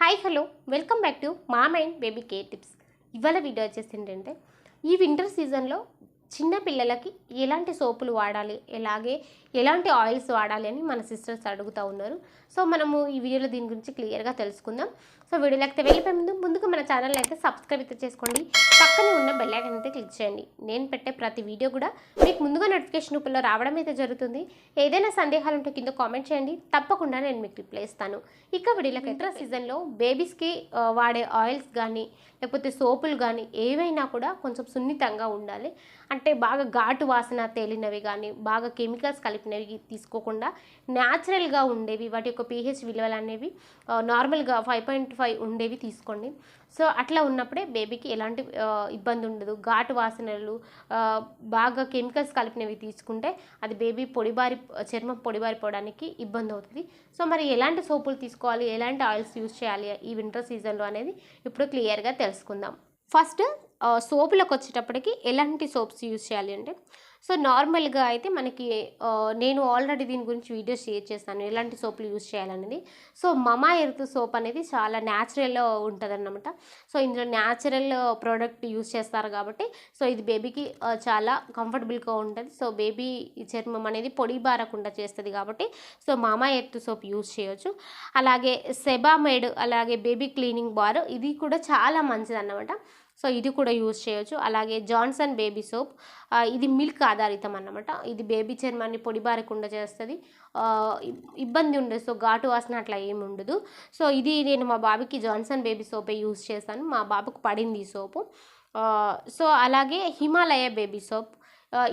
Hi hello welcome back to mom and baby care tips. ఇవాళ video వచ్చేసి ఏంటంటే ఈ వింటర్ సీజన్లో చిన్న పిల్లలకి ఎలాంటి సోపులు వాడాలి, ఎలాంటి ఆయిల్స్ వాడాలి అని మన సిస్టర్స్ అడుగుతూ ఉన్నారు. సో మనము ఈ వీడియోలో దీని గురించి క్లియర్గా తెలుసుకుందాం. సో వీడియోలోకి వెళ్ళిపోయే ముందుగా మన ఛానల్ అయితే సబ్స్క్రైబ్ అయితే చేసుకోండి, పక్కనే ఉన్న బెల్ ఐకాన్ అయితే క్లిక్ చేయండి. నేను పెట్టే ప్రతి వీడియో కూడా మీకు ముందుగా నోటిఫికేషన్ రూపంలో రావడం అయితే జరుగుతుంది. ఏదైనా సందేహాలు ఉంటే కింద కామెంట్ చేయండి, తప్పకుండా నేను మీకు రిప్లై ఇస్తాను. ఇక వీడియోలోకి వింటర్ సీజన్లో బేబీస్కి వాడే ఆయిల్స్ కానీ లేకపోతే సోపులు కానీ ఏవైనా కూడా కొంచెం సున్నితంగా ఉండాలి. అంటే బాగా ఘాటు వాసన తేలినవి కానీ బాగా కెమికల్స్ కలిపినవి తీసుకోకుండా న్యాచురల్గా ఉండేవి, వాటి యొక్క pH విలువలు అనేవి నార్మల్గా 5.5 ఉండేవి తీసుకోండి. సో అట్లా ఉన్నప్పుడే బేబీకి ఎలాంటి ఇబ్బంది ఉండదు. ఘాటు వాసనలు బాగా కెమికల్స్ కలిపినవి తీసుకుంటే అది బేబీ చర్మం పొడిబారిపోవడానికి ఇబ్బంది అవుతుంది. సో మరి ఎలాంటి సోపులు తీసుకోవాలి, ఎలాంటి ఆయిల్స్ యూజ్ చేయాలి ఈ వింటర్ సీజన్లో అనేది ఇప్పుడు క్లియర్గా తెలుసుకుందాం. ఫస్ట్ సోపులకు వచ్చేటప్పటికి ఎలాంటి సోప్స్ యూజ్ చేయాలి అంటే, సో నార్మల్గా అయితే మనకి నేను ఆల్రెడీ దీని గురించి వీడియో షేర్ చేస్తాను ఎలాంటి సోపులు యూజ్ చేయాలనేది. సో మమా ఎర్త్ సోప్ అనేది చాలా న్యాచురల్ ఉంటుంది అన్నమాట. సో ఇందులో న్యాచురల్ ప్రోడక్ట్ యూజ్ చేస్తారు కాబట్టి సో ఇది బేబీకి చాలా కంఫర్టబుల్గా ఉంటుంది. సో బేబీ చర్మం అనేది పొడి బారకుండా చేస్తుంది కాబట్టి సో మమా ఎర్త్ సోప్ యూజ్ చేయొచ్చు. అలాగే సెబామేడ్, అలాగే బేబీ క్లీనింగ్ బార్, ఇది కూడా చాలా మంచిది అన్నమాట. సో ఇది కూడా యూజ్ చేయొచ్చు. అలాగే జాన్సన్ బేబీ సోప్, ఇది మిల్క్ ఆధారితం అన్నమాట. ఇది బేబీ చర్మాన్ని పొడిబారకుండా చేస్తుంది, ఇబ్బంది ఉండదు. సో ఘాటు వాసన అట్లా ఏమి ఉండదు. సో ఇది నేను మా బాబుకి జాన్సన్ బేబీ సోపే యూజ్ చేశాను, మా బాబుకు పడింది ఈ సోపు. సో అలాగే హిమాలయ బేబీ సోప్,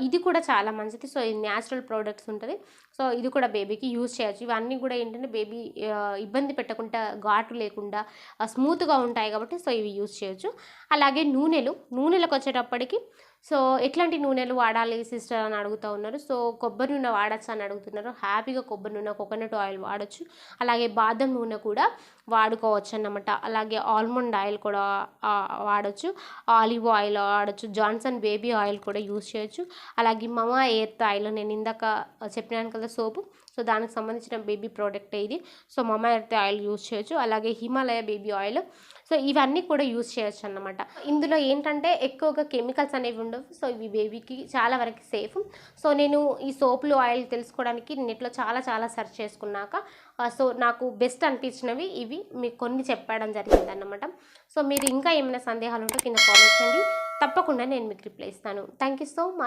ఇది కూడా చాలా మంచిది. సో ఇది న్యాచురల్ ప్రోడక్ట్స్ ఉంటుంది. సో ఇది కూడా బేబీకి యూజ్ చేయొచ్చు. ఇవన్నీ కూడా ఏంటంటే బేబీ ఇబ్బంది పెట్టకుండా, ఘాటు లేకుండా స్మూత్గా ఉంటాయి కాబట్టి సో ఇవి యూజ్ చేయొచ్చు. అలాగే నూనెలకు వచ్చేటప్పటికి సో ఎట్లాంటి నూనెలు వాడాలి సిస్టర్ అని అడుగుతూ ఉన్నారు. సో కొబ్బరి నూనె వాడచ్చు అని అడుగుతున్నారు. హ్యాపీగా కొబ్బరి నూనె, కోకోనట్ ఆయిల్ వాడచ్చు. అలాగే బాదం నూనె కూడా వాడుకోవచ్చు అన్నమాట. అలాగే ఆల్మండ్ ఆయిల్ కూడా వాడచ్చు, ఆలివ్ ఆయిల్ వాడచ్చు, జాన్సన్ బేబీ ఆయిల్ కూడా యూజ్ చేయొచ్చు. అలాగే మమా ఎర్త్ ఆయిల్, నేను ఇందాక చెప్పినాను కదా సోపు, సో దానికి సంబంధించిన బేబీ ప్రోడక్ట్ ఇది. సో మమా ఎర్త్ ఆయిల్ యూజ్ చేయొచ్చు. అలాగే హిమాలయ బేబీ ఆయిల్, సో ఇవన్నీ కూడా యూజ్ చేయొచ్చు అన్నమాట. ఇందులో ఏంటంటే ఎక్కువగా కెమికల్స్ అనేవి ఉండవు. సో ఇవి బేబీకి చాలా వరకు సేఫ్. సో నేను ఈ సోపులు ఆయిల్ తెలుసుకోవడానికి నెట్లో చాలా సెర్చ్ చేసుకున్నాక సో నాకు బెస్ట్ అనిపించినవి ఇవి మీకు కొన్ని చెప్పడం జరిగింది అన్నమాట. సో మీరు ఇంకా ఏమైనా సందేహాలు ఉంటే కింద కామెంట్ చేయండి, తప్పకుండా నేను మీకు రిప్లై ఇస్తాను. Thank you so much.